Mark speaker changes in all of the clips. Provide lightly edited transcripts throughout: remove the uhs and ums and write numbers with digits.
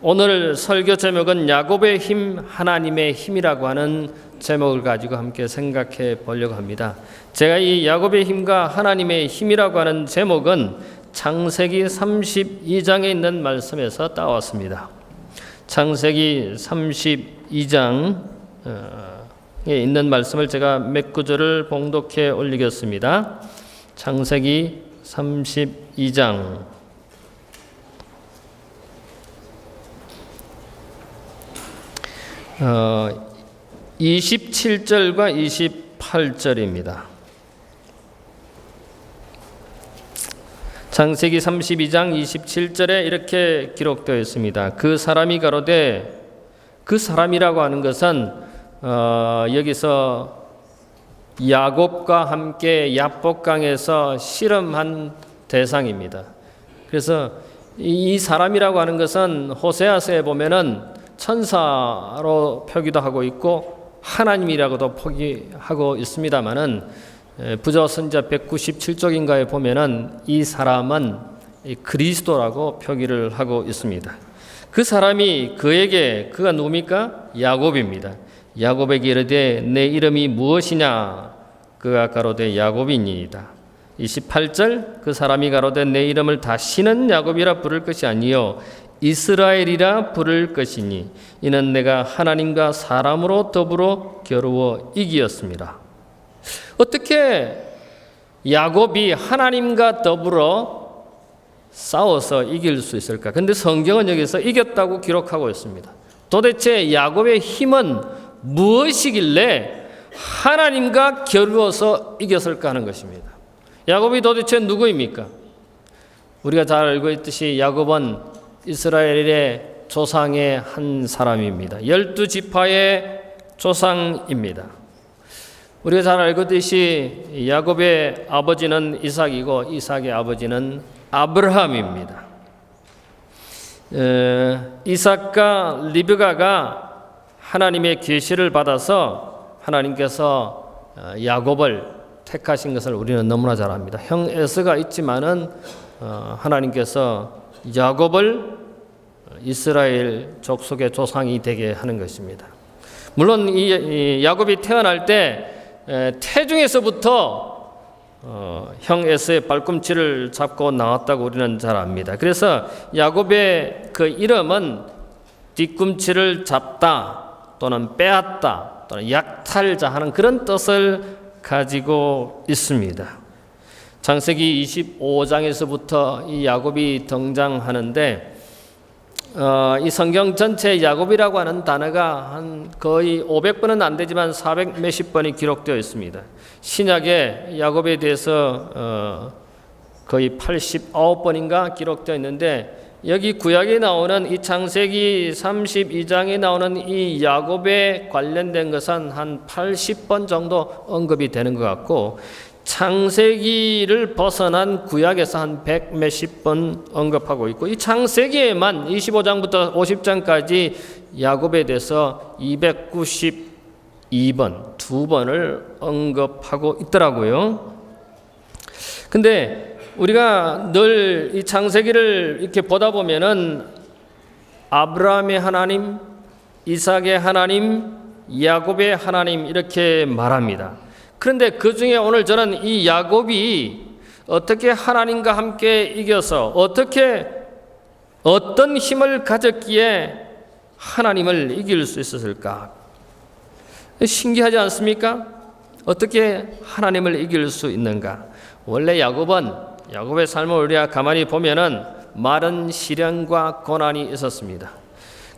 Speaker 1: 오늘 설교 제목은 야곱의 힘, 하나님의 힘이라고 하는 제목을 가지고 함께 생각해 보려고 합니다. 제가 이 야곱의 힘과 하나님의 힘이라고 하는 제목은 창세기 32장에 있는 말씀에서 따왔습니다. 창세기 32장에 있는 말씀을 제가 몇 구절을 봉독해 올리겠습니다. 창세기 32장 27절과 28절입니다. 창세기 32장 27절에 이렇게 기록되어 있습니다. 그 사람이 가로되, 그 사람이라고 하는 것은 여기서 야곱과 함께 야복강에서 실험한 대상입니다. 그래서 이 사람이라고 하는 것은 호세아서에 보면은 천사로 표기도 하고 있고 하나님이라고도 표기하고 있습니다만은 부조선자 197쪽인가에 보면은 이 사람은 그리스도라고 표기를 하고 있습니다. 그 사람이 그에게, 그가 누굽니까? 야곱입니다. 야곱에게 이르되 내 이름이 무엇이냐? 그가 가로되 야곱이니이다. 28절 그 사람이 가로되 내 이름을 다시는 야곱이라 부를 것이 아니요 이스라엘이라 부를 것이니 이는 내가 하나님과 사람으로 더불어 겨루어 이기었습니다. 어떻게 야곱이 하나님과 더불어 싸워서 이길 수 있을까? 근데 성경은 여기서 이겼다고 기록하고 있습니다. 도대체 야곱의 힘은 무엇이길래 하나님과 겨루어서 이겼을까 하는 것입니다. 야곱이 도대체 누구입니까? 우리가 잘 알고 있듯이 야곱은 이스라엘의 조상의 한 사람입니다. 12지파의 조상입니다. 우리가 잘 알고 있듯이 야곱의 아버지는 이삭이고 이삭의 아버지는 아브라함입니다. 이삭과 리브가가 하나님의 계시를 받아서 하나님께서 야곱을 택하신 것을 우리는 너무나 잘 압니다. 형 에서가 있지만은 하나님께서 야곱을 이스라엘 족속의 조상이 되게 하는 것입니다. 물론 이 야곱이 태어날 때 태중에서부터 형 에서의 발꿈치를 잡고 나왔다고 우리는 잘 압니다. 그래서 야곱의 그 이름은 뒤꿈치를 잡다 또는 빼앗다 또는 약탈자 하는 그런 뜻을 가지고 있습니다. 창세기 25장에서부터 이 야곱이 등장하는데 이 성경 전체에 야곱이라고 하는 단어가 한 거의 500번은 안 되지만 400 몇십 번이 기록되어 있습니다. 신약에 야곱에 대해서 거의 89번인가 기록되어 있는데 여기 구약에 나오는 이 창세기 32장에 나오는 이 야곱에 관련된 것은 한 80번 정도 언급이 되는 것 같고 창세기를 벗어난 구약에서 한 100 몇십 번 언급하고 있고 이 창세기에만 25장부터 50장까지 야곱에 대해서 292번, 두 번을 언급하고 있더라고요. 근데 우리가 늘 이 창세기를 이렇게 보다 보면은 아브라함의 하나님, 이삭의 하나님, 야곱의 하나님 이렇게 말합니다. 그런데 그 중에 오늘 저는 이 야곱이 어떻게 하나님과 함께 이겨서 어떤 힘을 가졌기에 하나님을 이길 수 있었을까? 신기하지 않습니까? 어떻게 하나님을 이길 수 있는가? 원래 야곱의 삶을 우리가 가만히 보면은 많은 시련과 고난이 있었습니다.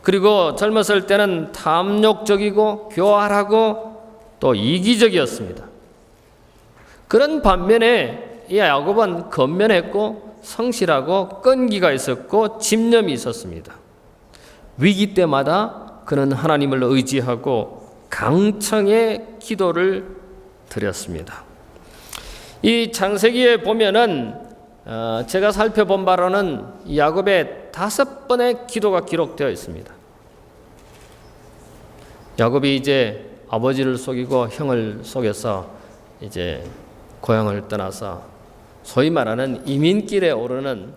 Speaker 1: 그리고 젊었을 때는 탐욕적이고 교활하고 또 이기적이었습니다. 그런 반면에 이 야곱은 건면했고 성실하고 끈기가 있었고 집념이 있었습니다. 위기 때마다 그는 하나님을 의지하고 강청의 기도를 드렸습니다. 이 창세기에 보면은 제가 살펴본 바로는 야곱의 5번의 기도가 기록되어 있습니다. 야곱이 이제 아버지를 속이고 형을 속여서 이제 고향을 떠나서 소위 말하는 이민길에 오르는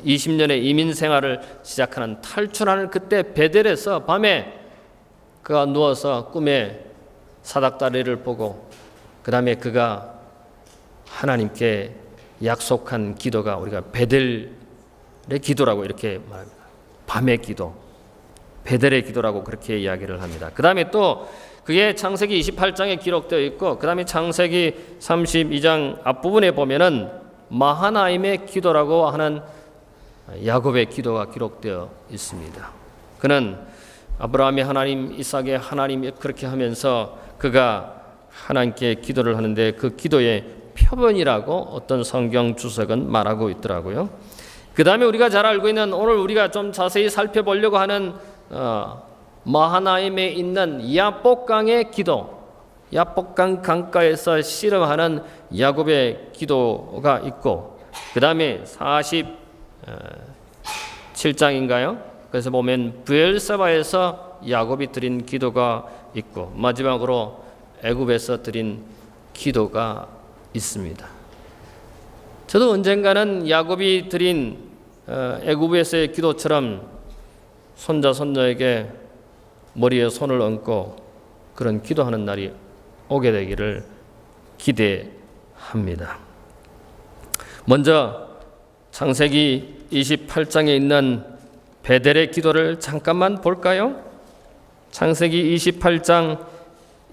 Speaker 1: 20년의 이민 생활을 시작하는 탈출하는 그때 베델에서 밤에 그가 누워서 꿈에 사닥다리를 보고 그 다음에 그가 하나님께 약속한 기도가 우리가 베델의 기도라고 이렇게 말합니다. 밤의 기도, 베델의 기도라고 그렇게 이야기를 합니다. 그 다음에 또 그게 창세기 28장에 기록되어 있고 그 다음에 창세기 32장 앞부분에 보면은 마하나임의 기도라고 하는 야곱의 기도가 기록되어 있습니다. 그는 아브라함의 하나님, 이삭의 하나님 그렇게 하면서 그가 하나님께 기도를 하는데 그 기도의 표본이라고 어떤 성경 주석은 말하고 있더라고요. 그 다음에 우리가 잘 알고 있는 오늘 우리가 좀 자세히 살펴보려고 하는 마하나임에 있는 야복강의 기도, 야복강 강가에서 씨름하는 야곱의 기도가 있고 그 다음에 47장인가요? 그래서 보면 브엘세바에서 야곱이 드린 기도가 있고 마지막으로 애굽에서 드린 기도가 있습니다. 저도 언젠가는 야곱이 드린 애굽에서의 기도처럼 손자 손녀에게 머리에 손을 얹고 그런 기도하는 날이 오게 되기를 기대합니다. 먼저 창세기 28장에 있는 베델의 기도를 잠깐만 볼까요? 창세기 28장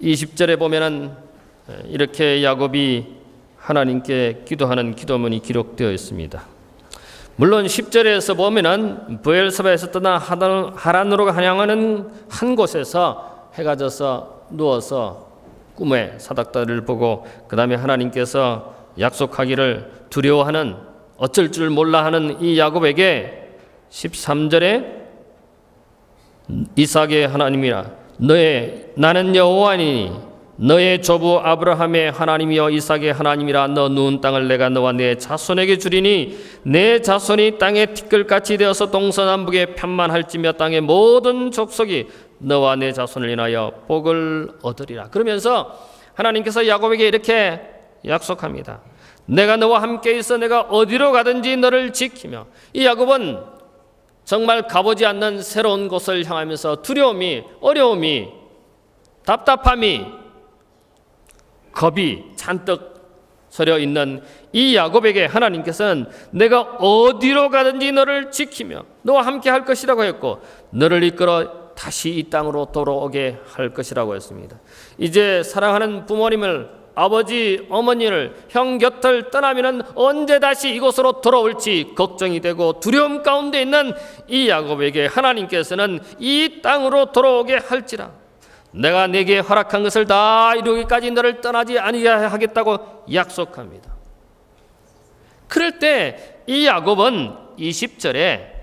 Speaker 1: 20절에 보면은 이렇게 야곱이 하나님께 기도하는 기도문이 기록되어 있습니다. 물론 10절에서 보면은 브엘세바에서 떠나 하란으로 향하는 한 곳에서 해가 져서 누워서 꿈에 사닥다리를 보고 그 다음에 하나님께서 약속하기를 두려워하는 어쩔 줄 몰라 하는 이 야곱에게 13절에 이삭의 하나님이라 나는 여호와니 너의 조부 아브라함의 하나님이여 이삭의 하나님이라 너 누운 땅을 내가 너와 내 자손에게 주리니 내 자손이 땅의 티끌같이 되어서 동서남북에 편만할지며 땅의 모든 족속이 너와 내 자손을 인하여 복을 얻으리라. 그러면서 하나님께서 야곱에게 이렇게 약속합니다. 내가 너와 함께 있어 내가 어디로 가든지 너를 지키며. 이 야곱은 정말 가보지 않는 새로운 곳을 향하면서 두려움이, 어려움이, 답답함이, 겁이 잔뜩 서려 있는 이 야곱에게 하나님께서는 내가 어디로 가든지 너를 지키며 너와 함께 할 것이라고 했고 너를 이끌어 다시 이 땅으로 돌아오게 할 것이라고 했습니다. 이제 사랑하는 부모님을, 아버지, 어머니를, 형 곁을 떠나면 언제 다시 이곳으로 돌아올지 걱정이 되고 두려움 가운데 있는 이 야곱에게 하나님께서는 이 땅으로 돌아오게 할지라 내가 내게 허락한 것을 다 이루기까지 너를 떠나지 아니하겠다고 약속합니다. 그럴 때 이 야곱은 20절에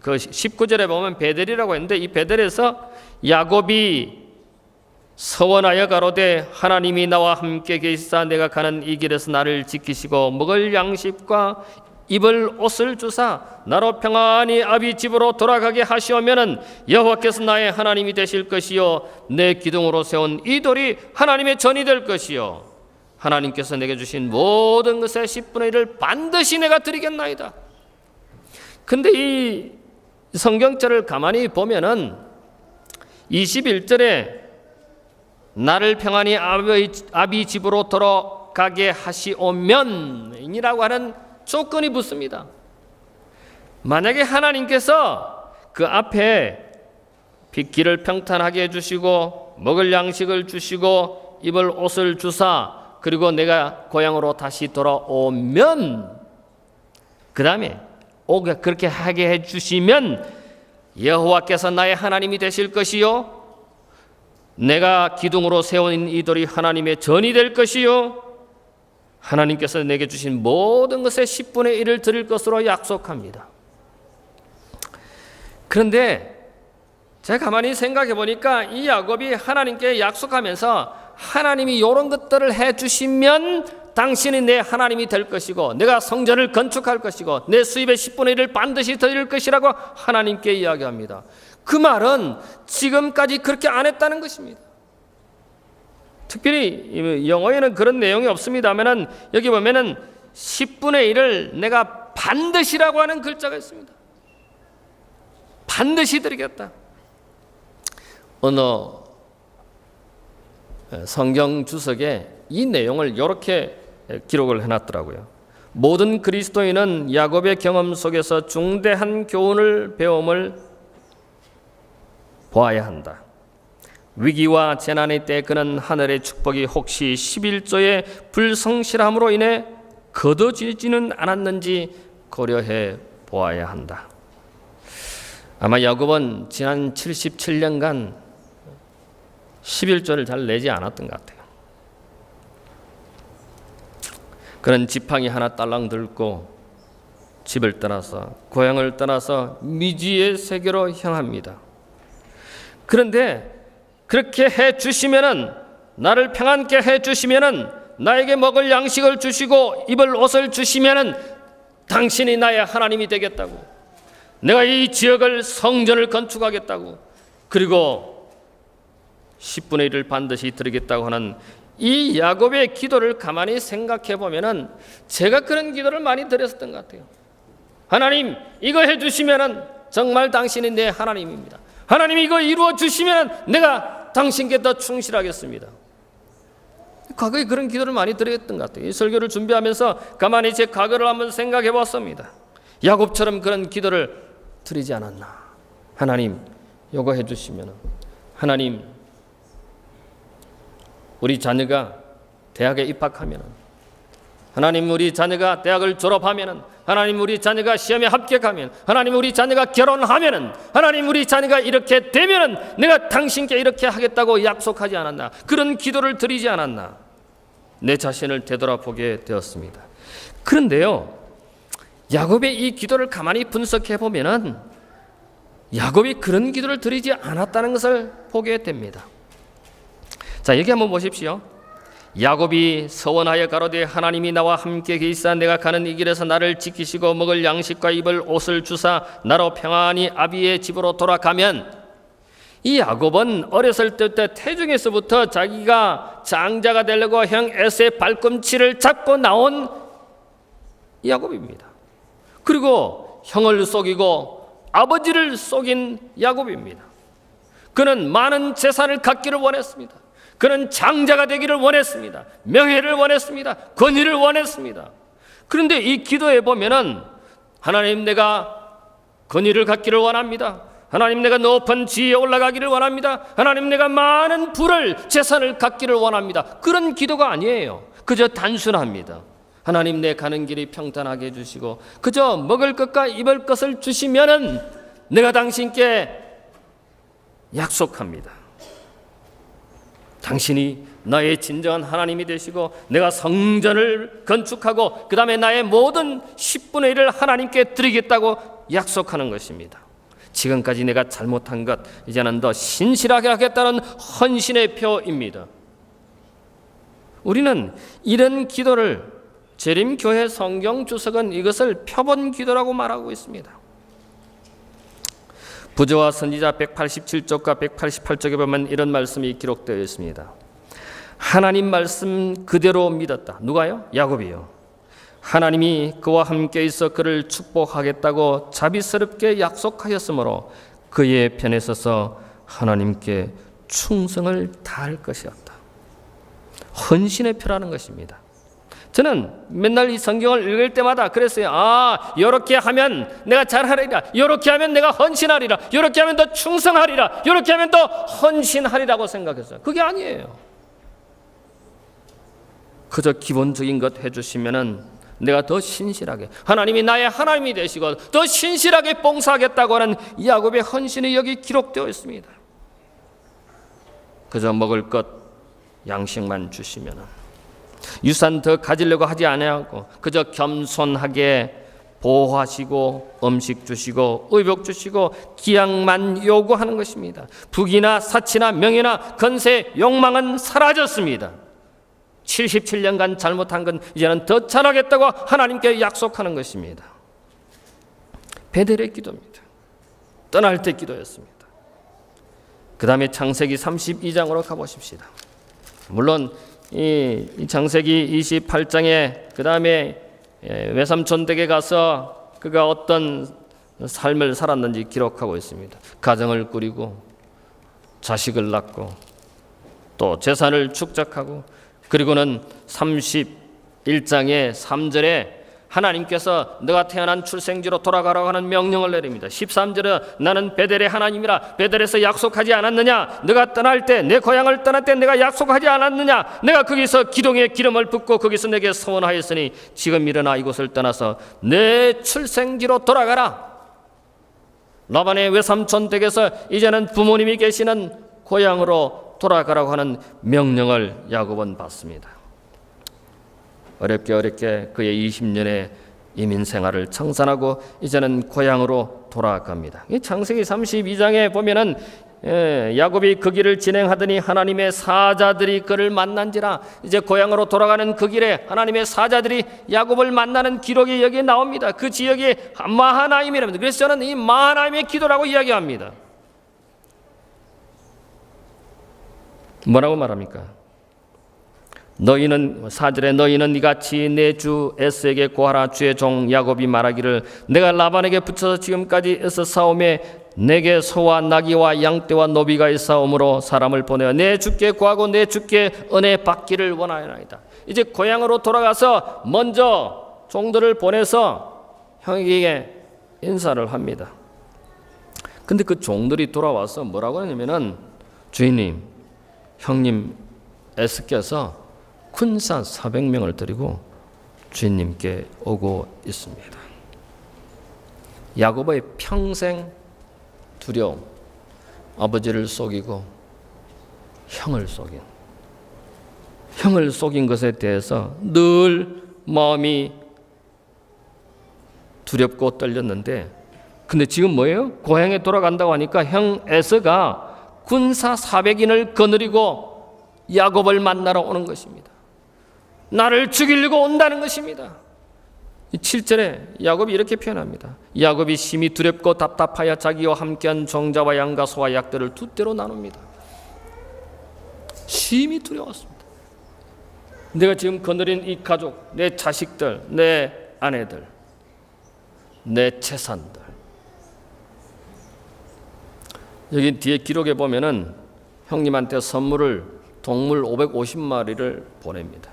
Speaker 1: 그 19절에 보면 베델이라고 했는데 이 베델에서 야곱이 서원하여 가로되 하나님이 나와 함께 계시사 내가 가는 이 길에서 나를 지키시고 먹을 양식과 입을 옷을 주사 나로 평안히 아비 집으로 돌아가게 하시오면은 여호와께서 나의 하나님이 되실 것이요 내 기둥으로 세운 이 돌이 하나님의 전이 될 것이요 하나님께서 내게 주신 모든 것의 10분의 1을 반드시 내가 드리겠나이다. 근데 이 성경절을 가만히 보면은 21절에 나를 평안히 아비 집으로 돌아가게 하시오면이라고 하는 조건이 붙습니다. 만약에 하나님께서 그 앞에 길을 평탄하게 해주시고 먹을 양식을 주시고 입을 옷을 주사 그리고 내가 고향으로 다시 돌아오면 그 다음에 그렇게 하게 해주시면 여호와께서 나의 하나님이 되실 것이요 내가 기둥으로 세운 이 돌이 하나님의 전이 될 것이요 하나님께서 내게 주신 모든 것의 10분의 1을 드릴 것으로 약속합니다. 그런데 제가 가만히 생각해 보니까 이 야곱이 하나님께 약속하면서 하나님이 이런 것들을 해주시면 당신이 내 하나님이 될 것이고 내가 성전을 건축할 것이고 내 수입의 10분의 1을 반드시 드릴 것이라고 하나님께 이야기합니다. 그 말은 지금까지 그렇게 안 했다는 것입니다. 특별히 영어에는 그런 내용이 없습니다만은 여기 보면은 10분의 1을 내가 반드시라고 하는 글자가 있습니다. 반드시 드리겠다. 어느 성경 주석에 이 내용을 이렇게 기록을 해놨더라고요. 모든 그리스도인은 야곱의 경험 속에서 중대한 교훈을 배움을 보아야 한다. 위기와 재난의 때 그는 하늘의 축복이 혹시 11조의 불성실함으로 인해 거둬지지는 않았는지 고려해 보아야 한다. 아마 야곱은 지난 77년간 11조를 잘 내지 않았던 것 같아요. 그는 지팡이 하나 딸랑 들고 집을 떠나서 고향을 떠나서 미지의 세계로 향합니다. 그런데 그렇게 해 주시면은, 나를 평안케 해 주시면은, 나에게 먹을 양식을 주시고 입을 옷을 주시면은 당신이 나의 하나님이 되겠다고, 내가 이 지역을 성전을 건축하겠다고, 그리고 10분의 1을 반드시 드리겠다고 하는 이 야곱의 기도를 가만히 생각해 보면은 제가 그런 기도를 많이 드렸었던 것 같아요. 하나님, 이거 해 주시면은 정말 당신이 내 하나님입니다. 하나님, 이거 이루어 주시면 내가 당신께 더 충실하겠습니다. 과거에 그런 기도를 많이 드렸던 것 같아요. 이 설교를 준비하면서 가만히 제 과거를 한번 생각해 봤습니다. 야곱처럼 그런 기도를 드리지 않았나. 하나님, 이거 해 주시면, 하나님, 우리 자녀가 대학에 입학하면, 하나님, 우리 자녀가 대학을 졸업하면, 하나님, 우리 자녀가 시험에 합격하면, 하나님, 우리 자녀가 결혼하면, 하나님, 우리 자녀가 이렇게 되면 내가 당신께 이렇게 하겠다고 약속하지 않았나. 그런 기도를 드리지 않았나. 내 자신을 되돌아보게 되었습니다. 그런데요, 야곱의 이 기도를 가만히 분석해 보면은 야곱이 그런 기도를 드리지 않았다는 것을 보게 됩니다. 자, 여기 한번 보십시오. 야곱이 서원하여 가로되 하나님이 나와 함께 계시사 내가 가는 이 길에서 나를 지키시고 먹을 양식과 입을 옷을 주사 나로 평안히 아비의 집으로 돌아가면, 이 야곱은 어렸을 때부터 태중에서부터 자기가 장자가 되려고 형 에서의 발꿈치를 잡고 나온 야곱입니다. 그리고 형을 속이고 아버지를 속인 야곱입니다. 그는 많은 재산을 갖기를 원했습니다. 그는 장자가 되기를 원했습니다. 명예를 원했습니다. 권위를 원했습니다. 그런데 이 기도에 보면은, 하나님, 내가 권위를 갖기를 원합니다. 하나님, 내가 높은 지위에 올라가기를 원합니다. 하나님, 내가 많은 부를, 재산을 갖기를 원합니다. 그런 기도가 아니에요. 그저 단순합니다. 하나님, 내 가는 길이 평탄하게 해주시고 그저 먹을 것과 입을 것을 주시면은 내가 당신께 약속합니다. 당신이 나의 진정한 하나님이 되시고 내가 성전을 건축하고 그 다음에 나의 모든 10분의 1을 하나님께 드리겠다고 약속하는 것입니다. 지금까지 내가 잘못한 것 이제는 더 신실하게 하겠다는 헌신의 표입니다. 우리는 이런 기도를, 재림교회 성경주석은 이것을 표본 기도라고 말하고 있습니다. 부조와 선지자 187쪽과 188쪽에 보면 이런 말씀이 기록되어 있습니다. 하나님 말씀 그대로 믿었다. 누가요? 야곱이요. 하나님이 그와 함께 있어 그를 축복하겠다고 자비스럽게 약속하였으므로 그의 편에 서서 하나님께 충성을 다할 것이었다. 헌신의 표라는 것입니다. 저는 맨날 이 성경을 읽을 때마다 그랬어요. 이렇게 하면 내가 잘하리라, 이렇게 하면 내가 헌신하리라, 이렇게 하면 더 충성하리라, 이렇게 하면 더 헌신하리라고 생각했어요. 그게 아니에요. 그저 기본적인 것 해주시면은 내가 더 신실하게, 하나님이 나의 하나님이 되시고 더 신실하게 봉사하겠다고 하는 야곱의 헌신이 여기 기록되어 있습니다. 그저 먹을 것, 양식만 주시면은, 유산 더 가지려고 하지 아니하고 그저 겸손하게 보호하시고 음식 주시고 의복 주시고 기약만 요구하는 것입니다. 부귀나 사치나 명예나 건세, 욕망은 사라졌습니다. 77년간 잘못한 건 이제는 더 잘하겠다고 하나님께 약속하는 것입니다. 베델의 기도입니다. 떠날 때 기도였습니다. 그 다음에 창세기 32장으로 가보십시다. 물론 이 창세기 28장에 그 다음에 외삼촌 댁에 가서 그가 어떤 삶을 살았는지 기록하고 있습니다. 가정을 꾸리고 자식을 낳고 또 재산을 축적하고, 그리고는 31장의 3절에 하나님께서 너가 태어난 출생지로 돌아가라고 하는 명령을 내립니다. 13절에 나는 베델의 하나님이라 베델에서 약속하지 않았느냐? 너가 떠날 때 내 고향을 떠날 때 내가 약속하지 않았느냐? 내가 거기서 기둥에 기름을 붓고 거기서 내게 서원하였으니 지금 일어나 이곳을 떠나서 내 출생지로 돌아가라. 라반의 외삼촌 댁에서 이제는 부모님이 계시는 고향으로 돌아가라고 하는 명령을 야곱은 받습니다. 어렵게 그의 20년의 이민 생활을 청산하고 이제는 고향으로 돌아갑니다. 이 창세기 32장에 보면은 야곱이 그 길을 진행하더니 하나님의 사자들이 그를 만난지라. 이제 고향으로 돌아가는 그 길에 하나님의 사자들이 야곱을 만나는 기록이 여기에 나옵니다. 그 지역이 마하나임이랍니다. 그래서 저는 이 마하나임의 기도라고 이야기합니다. 뭐라고 말합니까? 너희는 4절에 너희는 이같이 내 주 에스에게 고하라. 주의 종 야곱이 말하기를 내가 라반에게 붙여서 지금까지 애써 싸움에 내게 소와 나귀와 양떼와 노비가 있사오므로 사람을 보내어 내 주께 구하고 내 주께 은혜 받기를 원하나이다. 이제 고향으로 돌아가서 먼저 종들을 보내서 형에게 인사를 합니다. 근데 그 종들이 돌아와서 뭐라고 하냐면은 주인님, 형님 에스께서 군사 400명을 데리고 주인님께 오고 있습니다. 야곱의 평생 두려움, 아버지를 속이고 형을 속인 것에 대해서 늘 마음이 두렵고 떨렸는데, 근데 지금 뭐예요? 고향에 돌아간다고 하니까 형 에서가 군사 400인을 거느리고 야곱을 만나러 오는 것입니다. 나를 죽이려고 온다는 것입니다. 7절에 야곱이 이렇게 표현합니다. 야곱이 심히 두렵고 답답하여 자기와 함께한 종자와 양과 소와 약들을 두 대로 나눕니다. 심히 두려웠습니다. 내가 지금 거느린 이 가족, 내 자식들, 내 아내들, 내 재산들. 여기 뒤에 기록에 보면은 형님한테 선물을 동물 550마리를 보냅니다.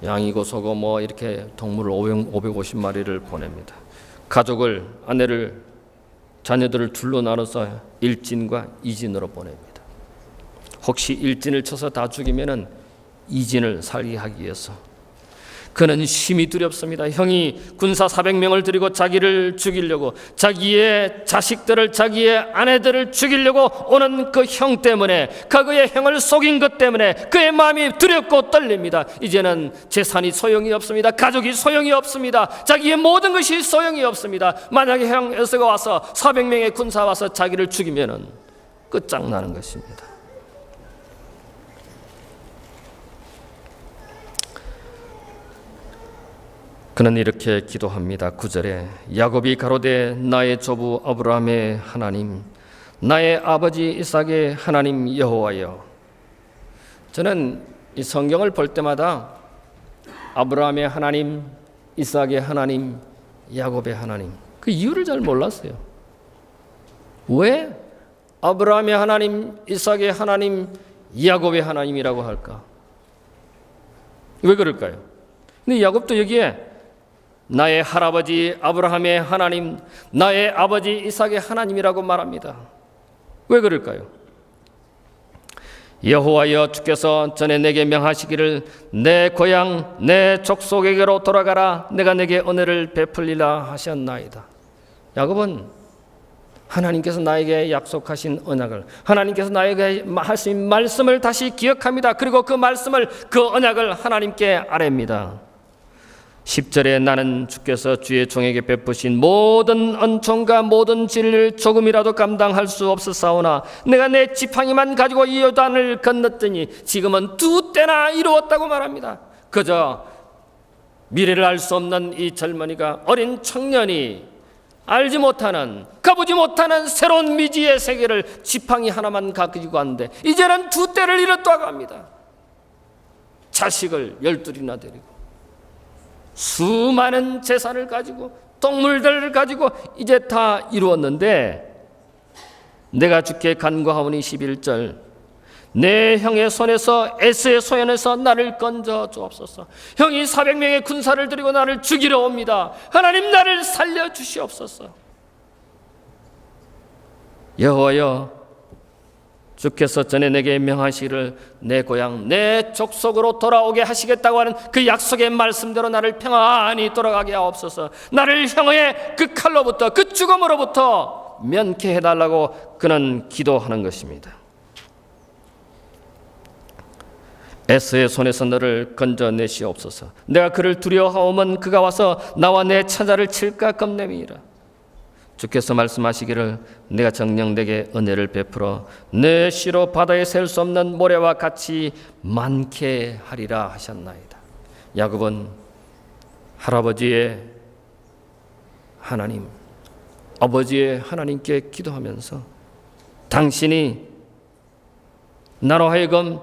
Speaker 1: 양이고 소고 뭐 이렇게 동물 550마리를 보냅니다. 가족을, 아내를, 자녀들을 둘로 나눠서 일진과 이진으로 보냅니다. 혹시 일진을 쳐서 다 죽이면은 이진을 살게 하기 위해서. 그는 심히 두렵습니다. 형이 군사 400명을 들이고 자기를 죽이려고, 자기의 자식들을, 자기의 아내들을 죽이려고 오는 그 형 때문에, 그의 형을 속인 것 때문에 그의 마음이 두렵고 떨립니다. 이제는 재산이 소용이 없습니다. 가족이 소용이 없습니다. 자기의 모든 것이 소용이 없습니다. 만약에 형 에서가 와서 400명의 군사 와서 자기를 죽이면은 끝장나는 것입니다. 그는 이렇게 기도합니다. 9절에 야곱이 가로되 나의 조부 아브라함의 하나님, 나의 아버지 이삭의 하나님 여호와여. 저는 이 성경을 볼 때마다 아브라함의 하나님, 이삭의 하나님, 야곱의 하나님, 그 이유를 잘 몰랐어요. 왜 아브라함의 하나님, 이삭의 하나님, 야곱의 하나님이라고 할까? 왜 그럴까요? 근데 야곱도 여기에 나의 할아버지 아브라함의 하나님, 나의 아버지 이삭의 하나님이라고 말합니다. 왜 그럴까요? 여호와여, 주께서 전에 내게 명하시기를 내 고향 내 족속에게로 돌아가라, 내가 내게 은혜를 베풀리라 하셨나이다. 야곱은 하나님께서 나에게 약속하신 언약을, 하나님께서 나에게 하신 말씀을 다시 기억합니다. 그리고 그 말씀을, 그 언약을 하나님께 아뢰입니다. 10절에 나는 주께서 주의 종에게 베푸신 모든 은총과 모든 진리를 조금이라도 감당할 수 없었사오나 내가 내 지팡이만 가지고 이 요단을 건넜더니 지금은 두 때나 이루었다고 말합니다. 그저 미래를 알 수 없는 이 젊은이가, 어린 청년이 알지 못하는, 가보지 못하는 새로운 미지의 세계를 지팡이 하나만 가지고 갔는데 이제는 두 때를 이뤘다고 합니다. 자식을 12이나 데리고 수많은 재산을 가지고 동물들을 가지고 이제 다 이루었는데 내가 주께 간구하오니 11절 내 형의 손에서 에스의 소현에서 나를 건져 주옵소서. 형이 400명의 군사를 들이고 나를 죽이려 옵니다. 하나님 나를 살려 주시옵소서. 여호와여 주께서 전에 내게 명하시기를 내 고향 내 족속으로 돌아오게 하시겠다고 하는 그 약속의 말씀대로 나를 평안히 돌아가게 하옵소서. 나를 형의 그 칼로부터 그 죽음으로부터 면케 해달라고 그는 기도하는 것입니다. 에스의 손에서 너를 건져내시옵소서. 내가 그를 두려워하오면 그가 와서 나와 내 처자를 칠까 겁내미니라. 주께서 말씀하시기를 내가 정녕 내게 은혜를 베풀어 내 씨로 바다에 셀 수 없는 모래와 같이 많게 하리라 하셨나이다. 야곱은 할아버지의 하나님, 아버지의 하나님께 기도하면서 당신이 나로 하여금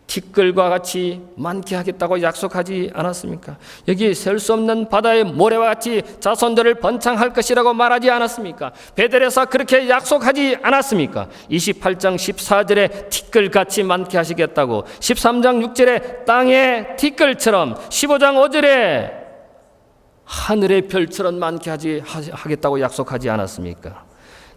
Speaker 1: 티끌과 같이 많게 하겠다고 약속하지 않았습니까? 여기 셀 수 없는 바다의 모래와 같이 자손들을 번창할 것이라고 말하지 않았습니까? 베델에서 그렇게 약속하지 않았습니까? 28장 14절에 티끌같이 많게 하시겠다고, 13장 6절에 땅의 티끌처럼, 15장 5절에 하늘의 별처럼 많게 하겠다고 약속하지 않았습니까?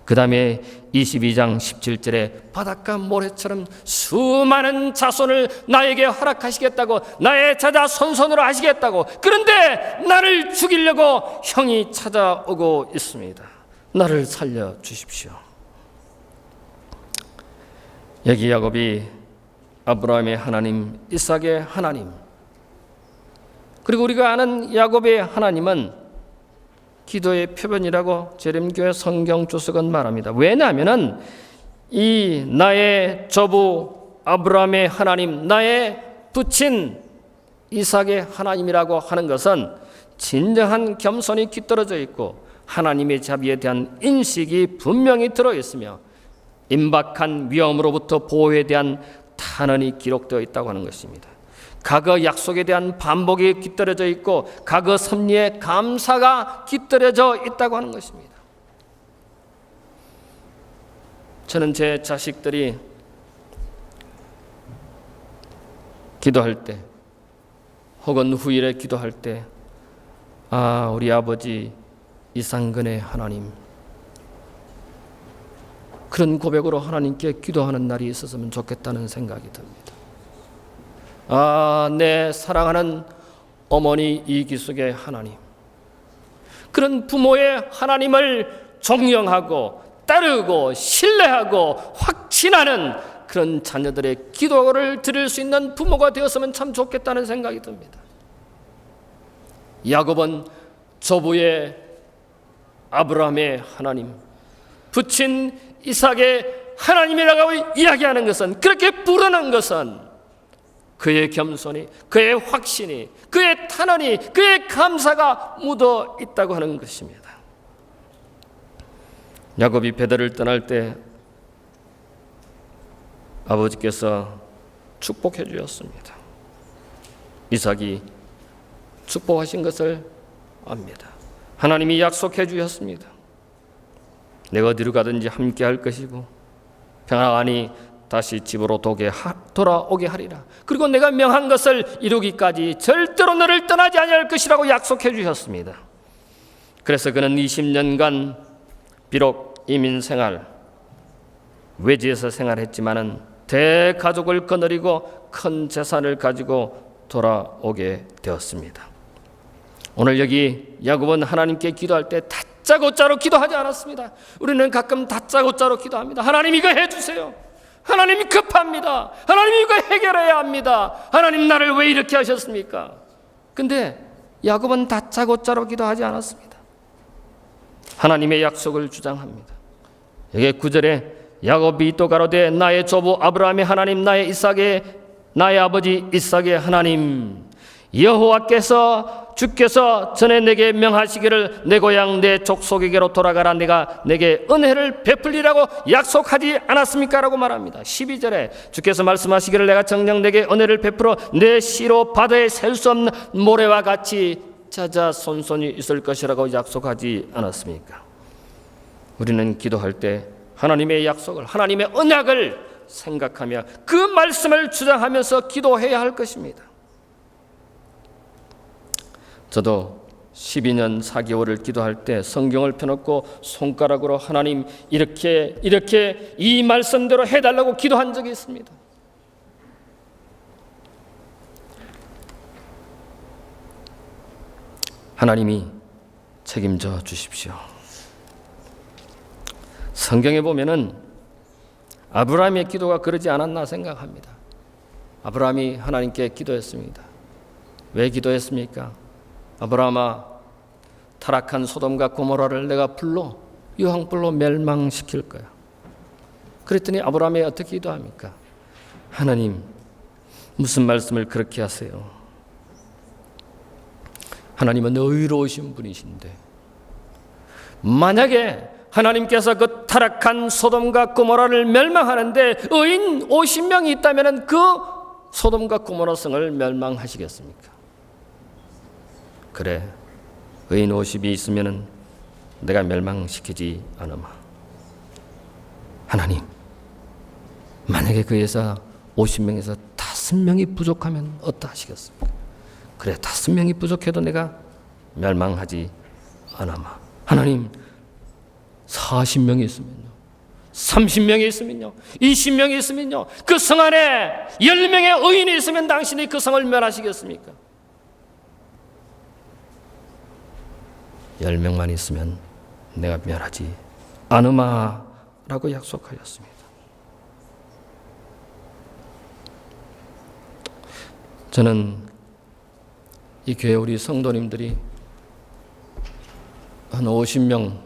Speaker 1: 그 다음에 22장 17절에 바닷가 모래처럼 수많은 자손을 나에게 허락하시겠다고, 나의 자자 손손으로 하시겠다고. 그런데 나를 죽이려고 형이 찾아오고 있습니다. 나를 살려주십시오. 여기 야곱이 아브라함의 하나님, 이삭의 하나님, 그리고 우리가 아는 야곱의 하나님은 기도의 표본이라고 재림교회 성경 주석은 말합니다. 왜냐하면 이 나의 조부 아브라함의 하나님, 나의 부친 이삭의 하나님이라고 하는 것은 진정한 겸손이 깃들어져 있고 하나님의 자비에 대한 인식이 분명히 들어있으며 임박한 위험으로부터 보호에 대한 탄원이 기록되어 있다고 하는 것입니다. 과거 약속에 대한 반복이 깃들여져 있고 과거 섭리의 감사가 깃들여져 있다고 하는 것입니다. 저는 제 자식들이 기도할 때 혹은 후일에 기도할 때 우리 아버지 이상근의 하나님, 그런 고백으로 하나님께 기도하는 날이 있었으면 좋겠다는 생각이 듭니다. 내 사랑하는 어머니 이기숙의 하나님, 그런 부모의 하나님을 존경하고 따르고 신뢰하고 확신하는 그런 자녀들의 기도를 드릴 수 있는 부모가 되었으면 참 좋겠다는 생각이 듭니다. 야곱은 조부의 아브라함의 하나님, 부친 이삭의 하나님이라고 이야기하는 것은, 그렇게 부르는 것은 그의 겸손이, 그의 확신이, 그의 탄원이, 그의 감사가 묻어 있다고 하는 것입니다. 야곱이 베델을 떠날 때 아버지께서 축복해 주셨습니다. 이삭이 축복하신 것을 압니다. 하나님이 약속해 주셨습니다. 내가 어디로 가든지 함께 할 것이고 평안히 다시 집으로 돌아오게 하리라. 그리고 내가 명한 것을 이루기까지 절대로 너를 떠나지 아니할 것이라고 약속해 주셨습니다. 그래서 그는 20년간 비록 이민 생활, 외지에서 생활했지만은 대가족을 거느리고 큰 재산을 가지고 돌아오게 되었습니다. 오늘 여기 야곱은 하나님께 기도할 때 다짜고짜로 기도하지 않았습니다. 우리는 가끔 다짜고짜로 기도합니다. 하나님 이거 해주세요. 하나님이 급합니다. 하나님 이거 해결해야 합니다. 하나님 나를 왜 이렇게 하셨습니까? 근데 야곱은 다짜고짜로 기도하지 않았습니다. 하나님의 약속을 주장합니다. 여기 9절에 야곱이 또 가로되 나의 조부 아브라함의 하나님, 나의 아버지 이삭의 하나님 여호와께서 주께서 전에 내게 명하시기를 내 고향 내 족속에게로 돌아가라, 내가 내게 은혜를 베풀리라고 약속하지 않았습니까? 라고 말합니다. 12절에 주께서 말씀하시기를 내가 정녕 내게 은혜를 베풀어 내 씨로 바다에 셀 수 없는 모래와 같이 자자손손이 있을 것이라고 약속하지 않았습니까? 우리는 기도할 때 하나님의 약속을, 하나님의 언약을 생각하며 그 말씀을 주장하면서 기도해야 할 것입니다. 저도 12년 4개월을 기도할 때 성경을 펴놓고 손가락으로 하나님 이렇게 이 말씀대로 해달라고 기도한 적이 있습니다. 하나님이 책임져 주십시오. 성경에 보면은 아브라함의 기도가 그러지 않았나 생각합니다. 아브라함이 하나님께 기도했습니다. 왜 기도했습니까? 아브라함아, 타락한 소돔과 고모라를 내가 불로 유황불로 멸망시킬 거야. 그랬더니 아브라함이 어떻게 기도합니까? 하나님, 무슨 말씀을 그렇게 하세요? 하나님은 의로우신 분이신데 만약에 하나님께서 그 타락한 소돔과 고모라를 멸망하는데 의인 50명이 있다면 그 소돔과 고모라 성을 멸망하시겠습니까? 그래, 의인 50이 있으면 내가 멸망시키지 않으마. 하나님, 만약에 그에서 50명에서 5명이 부족하면 어떠하시겠습니까? 그래, 5명이 부족해도 내가 멸망하지 않으마. 하나님, 40명이 있으면요, 30명이 있으면요, 20명이 있으면요, 그 성 안에 10명의 의인이 있으면 당신이 그 성을 멸하시겠습니까? 10명만 있으면 내가 멸하지 않으마 라고 약속하였습니다. 저는 이 교회 우리 성도님들이 한 50명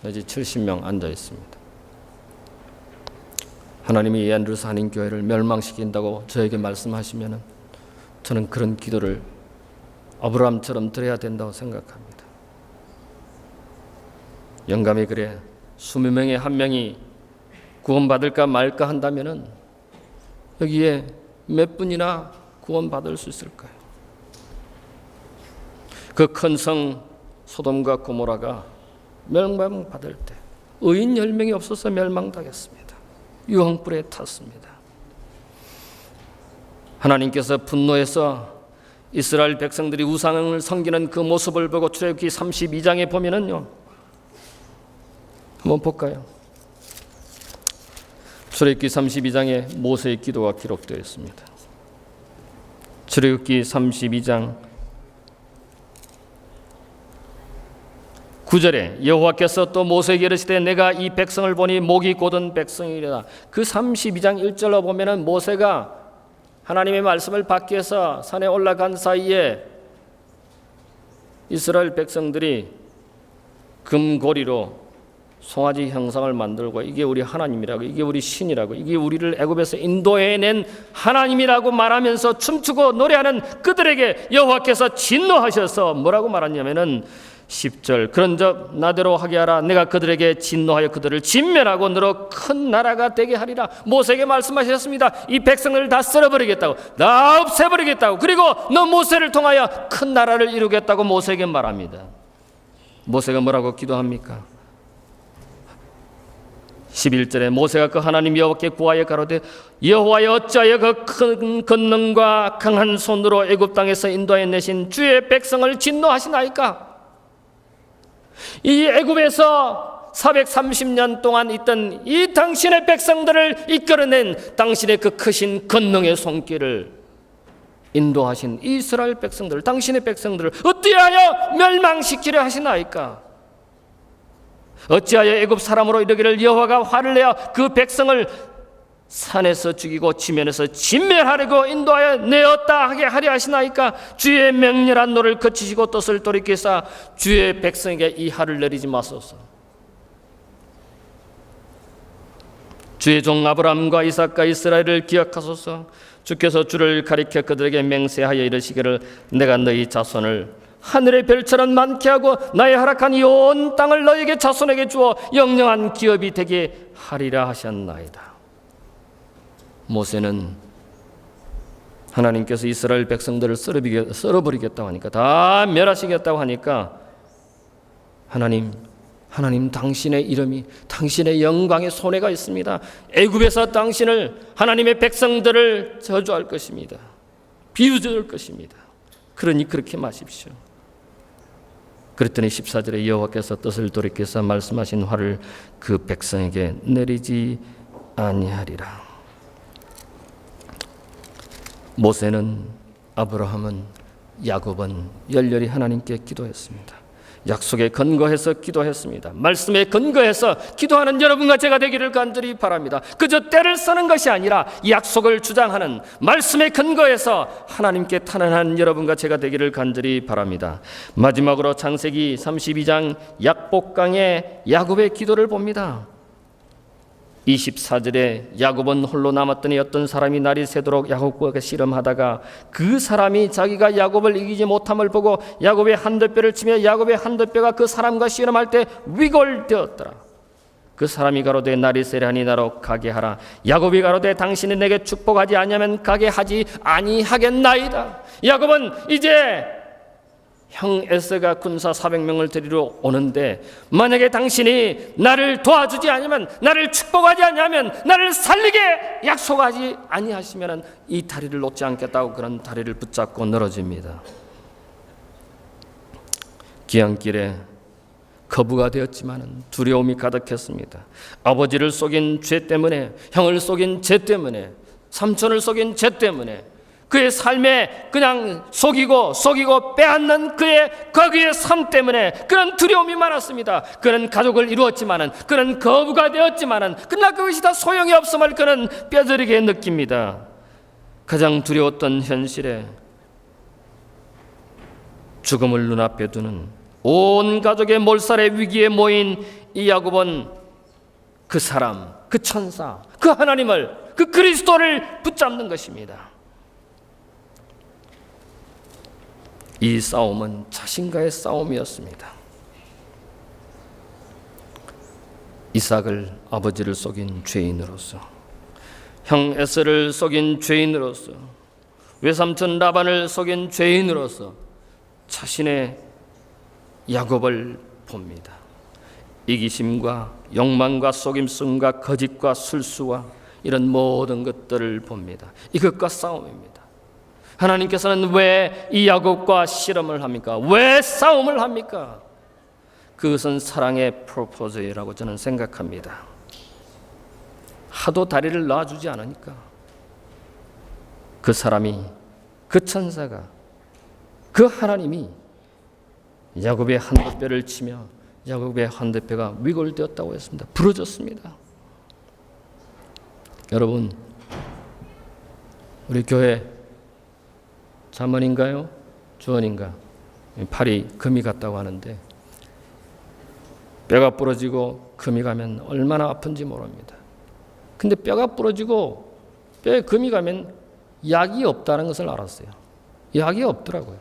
Speaker 1: 내지 70명 앉아 있습니다. 하나님이 앤드루스 한인교회를 멸망시킨다고 저에게 말씀하시면 저는 그런 기도를 아브라함처럼 드려야 된다고 생각합니다. 영감이 그래 20명에 1명이 구원받을까 말까 한다면 여기에 몇 분이나 구원받을 수 있을까요? 그 큰 성 소돔과 고모라가 멸망받을 때 의인 10명이 없어서 멸망당했습니다. 유황불에 탔습니다. 하나님께서 분노해서 이스라엘 백성들이 우상을 섬기는 그 모습을 보고 출애굽기 32장에 보면은요, 한번 볼까요? 출애굽기 32장에 모세의 기도가 기록되어 있습니다. 출애굽기 32장 9절에 여호와께서 또 모세에게 이르시되 내가 이 백성을 보니 목이 곧은 백성이라. 그 32장 1절로 보면은 모세가 하나님의 말씀을 받기 위해서 산에 올라간 사이에 이스라엘 백성들이 금고리로 송아지 형상을 만들고 이게 우리 하나님이라고, 이게 우리 신이라고, 이게 우리를 애굽에서 인도해낸 하나님이라고 말하면서 춤추고 노래하는 그들에게 여호와께서 진노하셔서 뭐라고 말하냐면은 10절 그런즉 나대로 하게 하라. 내가 그들에게 진노하여 그들을 진멸하고 너로 큰 나라가 되게 하리라. 모세에게 말씀하셨습니다. 이 백성을 다 쓸어버리겠다고, 다 없애버리겠다고, 그리고 너 모세를 통하여 큰 나라를 이루겠다고 모세에게 말합니다. 모세가 뭐라고 기도합니까? 11절에 모세가 그 하나님 여호와께 구하여 가로되 여호와여 어찌하여 그 큰 권능과 강한 손으로 애굽 땅에서 인도하여 내신 주의 백성을 진노하시나이까? 이 애굽에서 430년 동안 있던 이 당신의 백성들을 이끌어낸 당신의 그 크신 권능의 손길을 인도하신 이스라엘 백성들, 당신의 백성들을 어찌하여 멸망시키려 하시나이까? 어찌하여 애굽 사람으로 이르기를 여호와가 화를 내어 그 백성을 산에서 죽이고 지면에서 진멸하려고 인도하여 내었다 하게 하려 하시나이까? 주의 맹렬한 노를 거치시고 뜻을 돌이키사 주의 백성에게 이 화를 내리지 마소서. 주의 종 아브라함과 이삭과 이스라엘을 기억하소서. 주께서 주를 가리켜 그들에게 맹세하여 이르시기를 내가 너희 자손을 하늘의 별처럼 많게 하고 나의 허락한 이 온 땅을 너에게 자손에게 주어 영영한 기업이 되게 하리라 하셨나이다. 모세는 하나님께서 이스라엘 백성들을 썰어버리겠다고 하니까, 다 멸하시겠다고 하니까 하나님 당신의 이름이, 당신의 영광의 손해가 있습니다. 애굽에서 당신을, 하나님의 백성들을 저주할 것입니다. 비웃을 것입니다. 그러니 그렇게 마십시오. 그랬더니 14절에 여호와께서 뜻을 돌이켜서 말씀하신 화를 그 백성에게 내리지 아니하리라. 모세는, 아브라함은, 야곱은 열렬히 하나님께 기도했습니다. 약속에 근거해서 기도했습니다. 말씀에 근거해서 기도하는 여러분과 제가 되기를 간절히 바랍니다. 그저 때를 쓰는 것이 아니라 약속을 주장하는, 말씀에 근거해서 하나님께 탄원하는 여러분과 제가 되기를 간절히 바랍니다. 마지막으로 창세기 32장 약복강의 야곱의 기도를 봅니다. 24절에 야곱은 홀로 남았더니 어떤 사람이 날이 새도록 야곱과 씨름하다가 그 사람이 자기가 야곱을 이기지 못함을 보고 야곱의 한들뼈를 치며 야곱의 한들뼈가 그 사람과 씨름할 때 위골되었더라. 그 사람이 가로되 날이 세려하니 나로 가게 하라. 야곱이 가로되 당신이 내게 축복하지 아니하면 가게 하지 아니하겠나이다. 야곱은 이제 형 에서가 군사 400명을 데리러 오는데, 만약에 당신이 나를 도와주지 않으면, 나를 축복하지 않으면, 나를 살리게 약속하지 아니하시면 이 다리를 놓지 않겠다고 그런 다리를 붙잡고 늘어집니다. 귀향길에 거부가 되었지만 두려움이 가득했습니다. 아버지를 속인 죄 때문에, 형을 속인 죄 때문에, 삼촌을 속인 죄 때문에, 그의 삶에 그냥 속이고 빼앗는 거기의 삶 때문에 그런 두려움이 많았습니다. 그는 가족을 이루었지만은, 그는 거부가 되었지만은, 그러나 그것이 다 소용이 없음을 그는 뼈저리게 느낍니다. 가장 두려웠던 현실에 죽음을 눈앞에 두는 온 가족의 몰살의 위기에 모인 이 야곱은 그 사람, 그 천사, 그 하나님을, 그 그리스도를 붙잡는 것입니다. 이 싸움은 자신과의 싸움이었습니다. 이삭을, 아버지를 속인 죄인으로서, 형 에서를 속인 죄인으로서, 외삼촌 라반을 속인 죄인으로서 자신의 야곱을 봅니다. 이기심과 욕망과 속임승과 거짓과 술수와 이런 모든 것들을 봅니다. 이것과 싸움입니다. 하나님께서는 왜 이 야곱과 씨름을 합니까? 왜 싸움을 합니까? 그것은 사랑의 프로포즈라고 저는 생각합니다. 하도 다리를 놔주지 않으니까 그 사람이, 그 천사가, 그 하나님이 야곱의 한대뼈를 치며 야곱의 한대뼈가 위골되었다고 했습니다. 부러졌습니다. 여러분, 우리 교회 잠언인가요? 주언인가? 팔이 금이 갔다고 하는데, 뼈가 부러지고 금이 가면 얼마나 아픈지 모릅니다. 근데 뼈가 부러지고 뼈에 금이 가면 약이 없다는 것을 알았어요. 약이 없더라고요.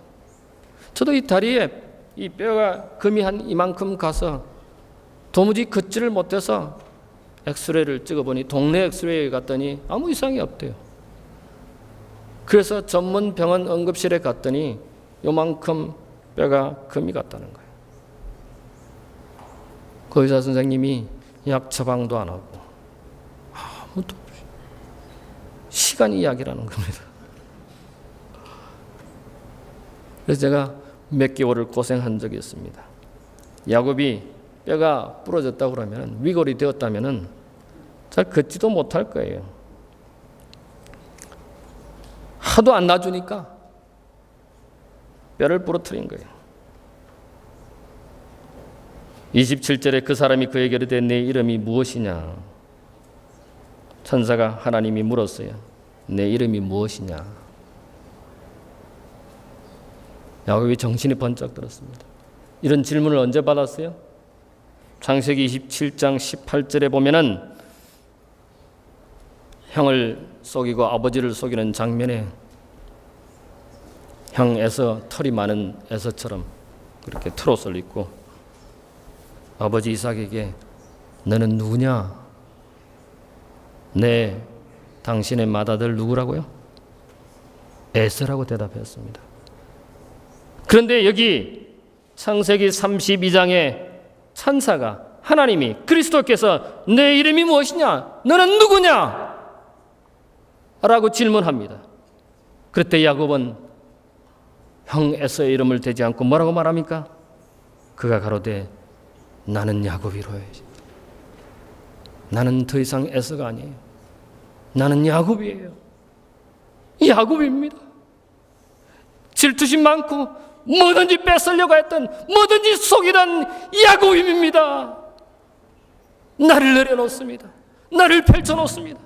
Speaker 1: 저도 이 다리에 이 뼈가 금이 한 이만큼 가서 도무지 걷지를 못해서 엑스레이를 찍어보니, 동네 엑스레이에 갔더니 아무 이상이 없대요. 그래서 전문 병원 응급실에 갔더니 요만큼 뼈가 금이 갔다는 거예요. 그 의사 선생님이 약 처방도 안 하고 아무도 없이 시간이 약이라는 겁니다. 그래서 제가 몇 개월을 고생한 적이 있습니다. 야곱이 뼈가 부러졌다고 그러면, 위골이 되었다면 잘 걷지도 못할 거예요. 하도 안 놔주니까 뼈를 부러뜨린 거예요. 27절에 그 사람이 그에게 이르되 내 이름이 무엇이냐? 천사가, 하나님이 물었어요. 내 이름이 무엇이냐? 야곱이 정신이 번쩍 들었습니다. 이런 질문을 언제 받았어요? 창세기 27장 18절에 보면은 형을 속이고 아버지를 속이는 장면에 형 에서, 털이 많은 에서처럼 그렇게 트롯을 입고 아버지 이삭에게 너는 누구냐? 네, 당신의 맏아들 누구라고요? 에서라고 대답했습니다. 그런데 여기 창세기 32장에 천사가 하나님이 그리스도께서 내 이름이 무엇이냐? 너는 누구냐? 라고 질문합니다. 그때 야곱은 형 에서의 이름을 대지 않고 뭐라고 말합니까? 그가 가로되 나는 야곱이로요. 나는 더 이상 에서가 아니에요. 나는 야곱이에요. 야곱입니다. 질투심 많고 뭐든지 뺏으려고 했던, 뭐든지 속이던 야곱입니다. 나를 내려놓습니다. 나를 펼쳐놓습니다.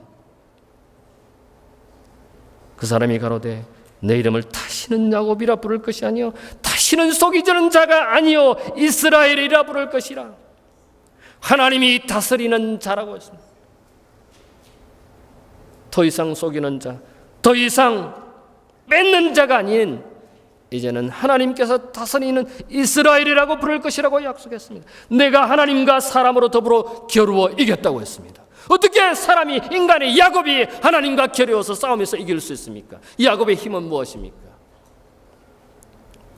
Speaker 1: 그 사람이 가로되 내 이름을 다시는 야곱이라 부를 것이 아니요 다시는 속이려는 자가 아니요 이스라엘이라 부를 것이라. 하나님이 다스리는 자라고 했습니다. 더 이상 속이는 자, 더 이상 뺏는 자가 아닌 이제는 하나님께서 다스리는 이스라엘이라고 부를 것이라고 약속했습니다. 내가 하나님과 사람으로 더불어 겨루어 이겼다고 했습니다. 어떻게 사람이, 인간의 야곱이 하나님과 겨루어서 싸움에서 이길 수 있습니까? 야곱의 힘은 무엇입니까?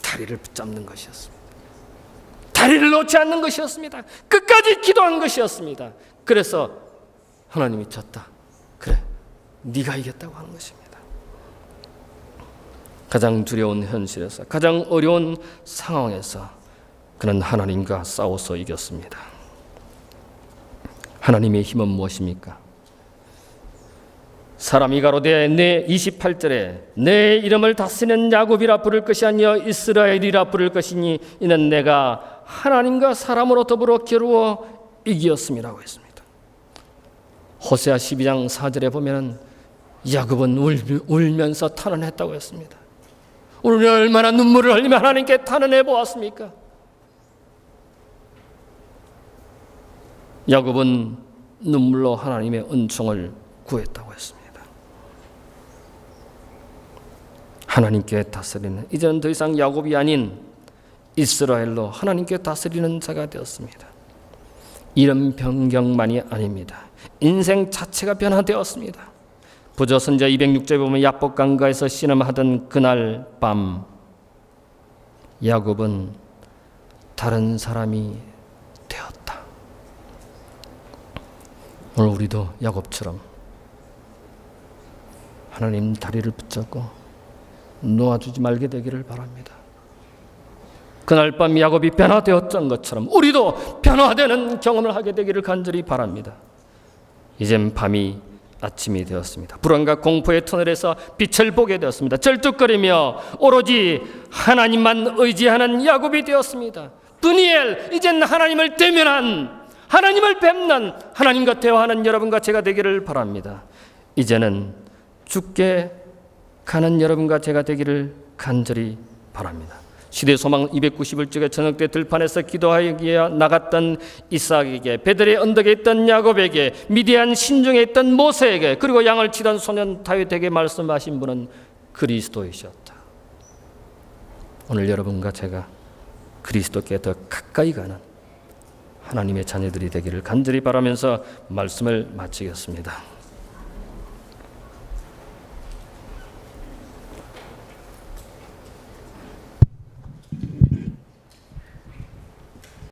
Speaker 1: 다리를 붙잡는 것이었습니다. 다리를 놓지 않는 것이었습니다. 끝까지 기도한 것이었습니다. 그래서 하나님이 졌다. 그래, 네가 이겼다고 하는 것입니다. 가장 두려운 현실에서, 가장 어려운 상황에서 그는 하나님과 싸워서 이겼습니다. 하나님의 힘은 무엇입니까? 사람이 가로되 내 28절에 내 이름을 다스리는 야곱이라 부를 것이 아니여 이스라엘이라 부를 것이니 이는 내가 하나님과 사람으로 더불어 겨루어 이기었음이라고 했습니다. 호세아 12장 4절에 보면 야곱은 울면서 탄원했다고 했습니다. 우리는 얼마나 눈물을 흘리며 하나님께 탄원해 보았습니까? 야곱은 눈물로 하나님의 은총을 구했다고 했습니다. 하나님께 다스리는, 이제는 더 이상 야곱이 아닌 이스라엘로 하나님께 다스리는 자가 되었습니다. 이름 변경만이 아닙니다. 인생 자체가 변화되었습니다. 부조선자 206절에 보면 야복 강가에서 씨름하던 그날 밤 야곱은 다른 사람이 되었다. 오늘 우리도 야곱처럼 하나님 다리를 붙잡고 놓아주지 말게 되기를 바랍니다. 그날 밤 야곱이 변화되었던 것처럼 우리도 변화되는 경험을 하게 되기를 간절히 바랍니다. 이젠 밤이 아침이 되었습니다. 불안과 공포의 터널에서 빛을 보게 되었습니다. 절뚝거리며 오로지 하나님만 의지하는 야곱이 되었습니다. 브니엘, 이젠 하나님을 대면한, 하나님을 뵙는, 하나님과 대화하는 여러분과 제가 되기를 바랍니다. 이제는 죽게 가는 여러분과 제가 되기를 간절히 바랍니다. 시대소망 291쪽에 저녁 때 들판에서 기도하기에 나갔던 이삭에게, 베들의 언덕에 있던 야곱에게, 미디안 신중에 있던 모세에게, 그리고 양을 치던 소년 다윗에게 말씀하신 분은 그리스도이셨다. 오늘 여러분과 제가 그리스도께 더 가까이 가는 하나님의 자녀들이 되기를 간절히 바라면서 말씀을 마치겠습니다.